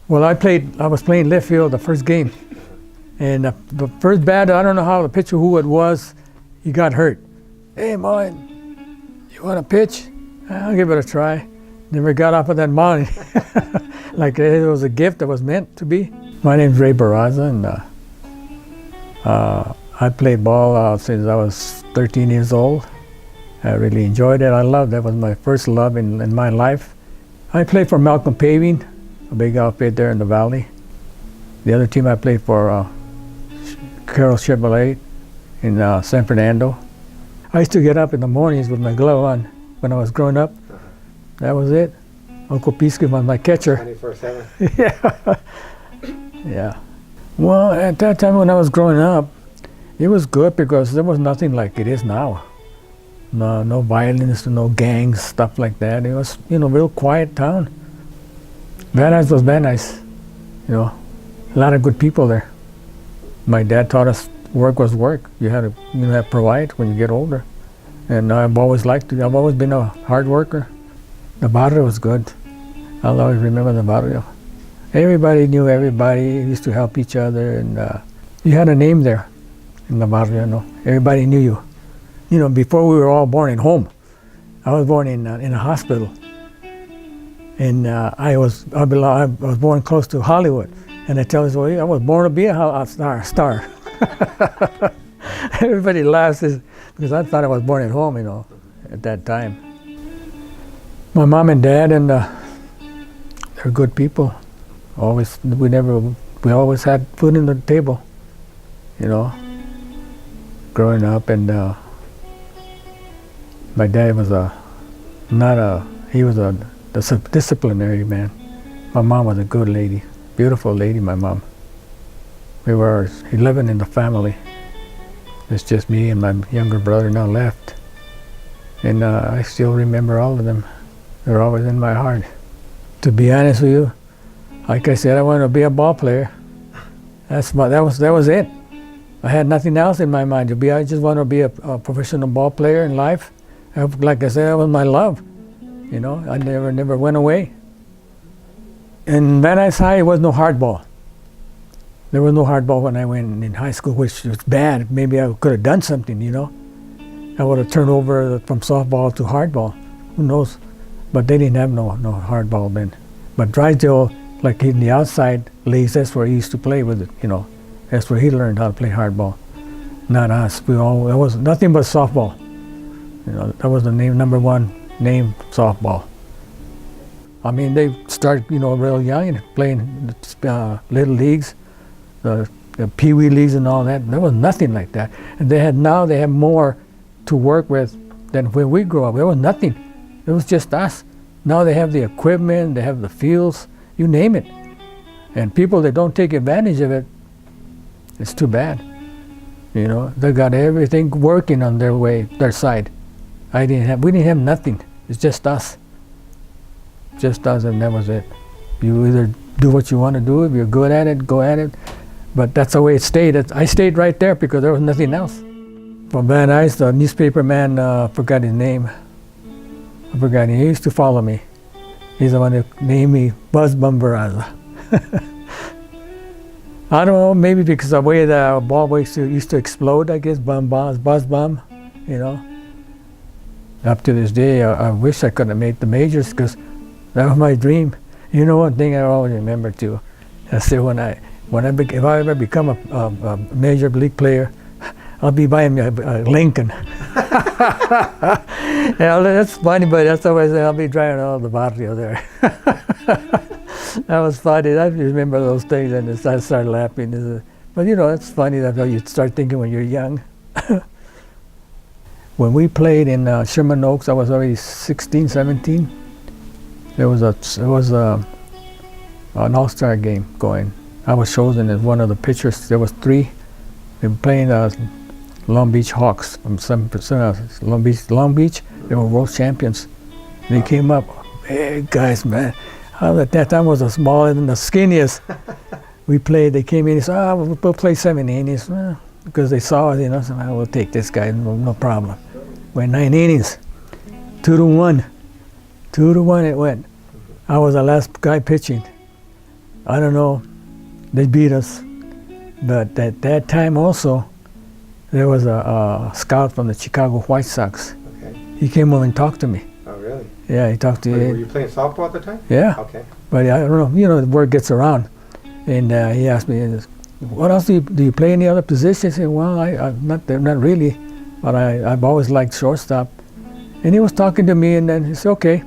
Well, I was playing left field the first game, and the first batter, I don't know how the pitcher, who it was, he got hurt. Hey, Moyne, you want to pitch? I'll give it a try. Never got off of that mound. Like it was a gift that was meant to be. My name's Barraza, and I played ball since I was 13 years old. I really enjoyed it. I loved it. That was my first love in my life. I played for Malcolm Paving, a big outfit there in the valley. The other team I played for, Carroll Chevrolet in San Fernando. I used to get up in the mornings with my glove on when I was growing up. That was it. Uncle Pisky was my catcher. 24/7. Yeah. Yeah. Well, at that time when I was growing up, it was good because there was nothing like it is now. No violence, no gangs, stuff like that. It was, real quiet town. Van Nuys was Van Nuys, a lot of good people there. My dad taught us work was work. You had to, provide when you get older. And I've always liked it. I've always been a hard worker. The barrio was good. I'll always remember the barrio. Everybody knew everybody, used to help each other, and you had a name there in the barrio, Everybody knew you. Before we were all born at home. I was born in a hospital. And I was born close to Hollywood. And I tell us, well, I was born to be a star. Everybody laughs because I thought I was born at home, at that time. My mom and dad, and they're good people. We always had food on the table, growing up. And my dad was he was a disciplinary man. My mom was a good lady, beautiful lady, my mom. We were 11 in the family. It's just me and my younger brother now left. And I still remember all of them. They're always in my heart. To be honest with you, like I said, I wanted to be a ball player. That was it. I had nothing else in my mind. I just wanted to be a professional ball player in life. Like I said, that was my love. I never went away. In Van Nuys High, it was no hardball. There was no hardball when I went in high school, which was bad. Maybe I could have done something, I would have turned over from softball to hardball. Who knows? But they didn't have no hardball then. But Drysdale, like in the outside leagues, that's where he used to play with it, That's where he learned how to play hardball. Not us. It was nothing but softball. That was the number one name, softball. I mean, they started, real young and playing little leagues, the pee-wee leagues and all that. There was nothing like that. And they have more to work with than when we grew up. There was nothing. It was just us. Now they have the equipment, they have the fields, you name it. And people that don't take advantage of it, it's too bad. They got everything working on their side. We didn't have nothing. It's just us. Just us, and that was it. You either do what you want to do. If you're good at it, go at it. But that's the way it stayed. I stayed right there because there was nothing else. From Van Nuys, the newspaper man, forgot his name. I forgot. He used to follow me. He's the one who named me Buzz Bum Barraza. I don't know, maybe because of the way the ball used to explode, I guess, Buzz Bum, Up to this day, I wish I could have made the majors because that was my dream. One thing I always remember too, I said if I ever become a major league player, I'll be buying me a Lincoln. That's funny, but that's always I'll be driving all the barrio there. That was funny. I remember those things, and I started laughing. But it's funny that you start thinking when you're young. When we played in Sherman Oaks, I was already 16, 17. There was an all-star game going. I was chosen as one of the pitchers. There was 3. They were playing Long Beach Hawks from Long Beach. They were world champions. They came up, hey guys, man. At that time I was the smallest and the skinniest. They came in and said, we'll play 7 innings. Because they saw us, so we'll take this guy, no problem. Went 9 innings, 2-1. 2-1 it went. I was the last guy pitching. I don't know, they beat us. But at that time also, there was a scout from the Chicago White Sox. Okay. He came over and talked to me. Oh, really? Yeah, he talked to Were you playing softball at the time? Yeah. Okay. But I don't know, the word gets around. And he asked me, what else do you play any other position? I said, well, I'm not really, but I've always liked shortstop. And he was talking to me, and then he said, okay,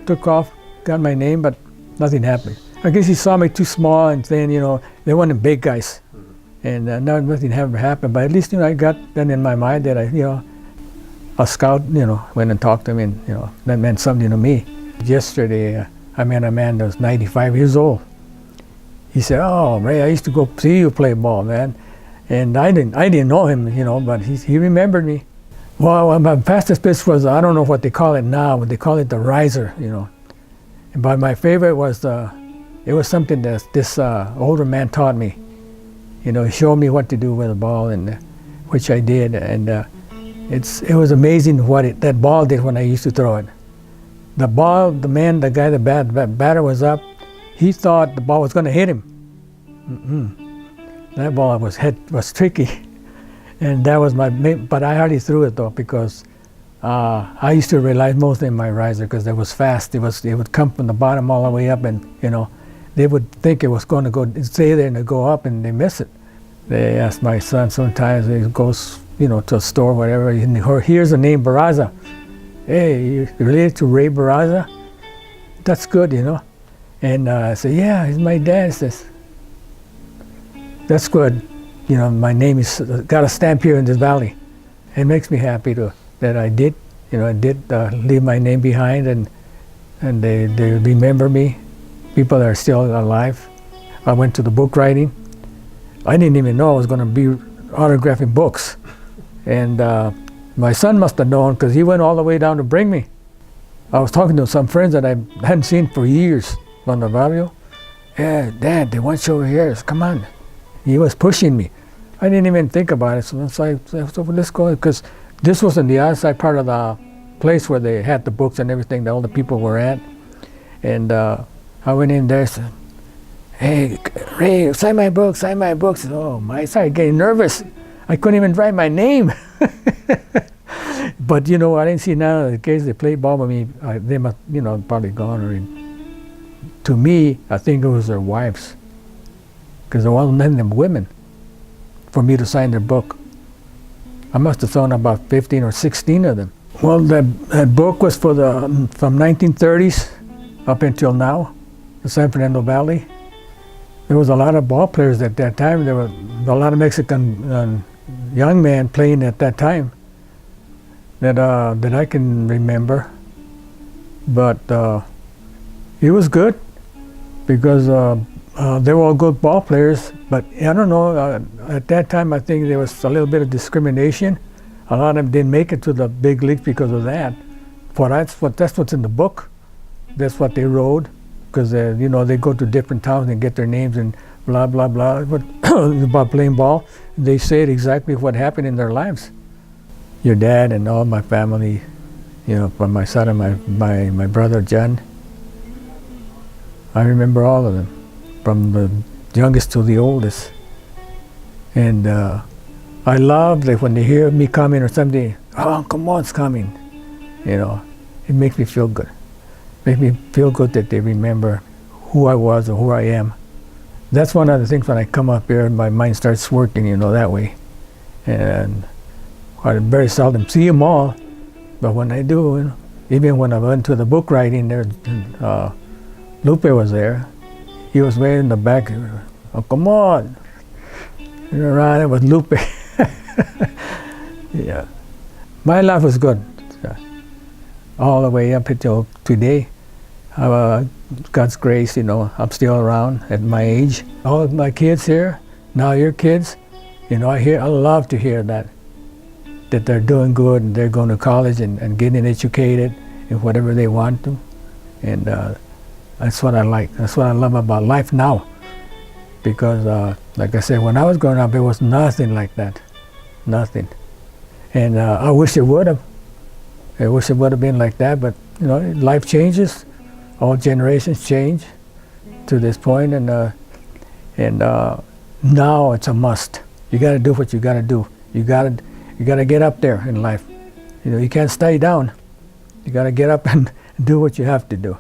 took off, got my name, but nothing happened. I guess he saw me too small, and saying, they weren't big guys. And nothing ever happened, but at least, I got that in my mind that a scout, went and talked to me, and, that meant something to me. Yesterday, I met a man that was 95 years old. He said, oh, Ray, I used to go see you play ball, man. And I didn't know him, but he remembered me. Well, my fastest pitch was, I don't know what they call it now, but they call it the riser, But my favorite was, it was something that this older man taught me. He showed me what to do with the ball, and which I did. And it was amazing that ball did when I used to throw it. The ball, the guy, the batter was up. He thought the ball was going to hit him. That ball was tricky, and that was but I hardly threw it though, because I used to rely mostly on my riser, because it was fast. It would come from the bottom all the way up, and they would think it was going to go stay there and it'd go up, and they miss it. They asked my son sometimes, he goes to a store or whatever, and he hears the name Barraza. Hey, you related to Ray Barraza? That's good, And I said, yeah, he's my dad. He says, that's good. My name is got a stamp here in this valley. It makes me happy that I did, leave my name behind, and they remember me. People that are still alive. I went to the book writing. I didn't even know I was going to be autographing books. And my son must have known, because he went all the way down to bring me. I was talking to some friends that I hadn't seen for years on the barrio. Yeah, Dad, they want you over here. Come on. He was pushing me. I didn't even think about it. So let's go, because this was in the outside part of the place where they had the books and everything that all the people were at. And I went in there and said, hey, Ray, sign my books. Oh, I started getting nervous. I couldn't even write my name. But, I didn't see none of the kids that played ball with me. They must, probably gone. Or to me, I think it was their wives, because there wasn't none of them women for me to sign their book. I must have thrown about 15 or 16 of them. Well, that book was from 1930s up until now, the San Fernando Valley. There was a lot of ball players at that time. There were a lot of Mexican young men playing at that time that I can remember. But it was good, because they were all good ball players. But I don't know, at that time I think there was a little bit of discrimination. A lot of them didn't make it to the big leagues because of that. That's what's in the book. That's what they wrote, because they go to different towns and get their names and blah blah blah. But about playing ball, they say exactly what happened in their lives. Your dad and all my family, from my son and my brother John. I remember all of them, from the youngest to the oldest. And I love that when they hear me coming or something, oh, Uncle Mo's coming. It makes me feel good. Makes me feel good that they remember who I was or who I am. That's one of the things when I come up here and my mind starts working, that way. And I very seldom see them all, but when I do, even when I went to the book writing there, Lupe was there. He was way in the back. Oh, come on. Around it was Lupe. Yeah. My life was good. All the way up until today. God's grace, I'm still around at my age. All of my kids here, now your kids, I love to hear that they're doing good and they're going to college and getting educated in whatever they want to. And that's what I like. That's what I love about life now. Because, like I said, when I was growing up, there was nothing like that. Nothing. And I wish it would have. I wish it would have been like that, but, life changes. All generations change to this point, and And now it's a must. You got to do what you got to do. You got to get up there in life. You know, you can't stay down. You got to get up and do what you have to do.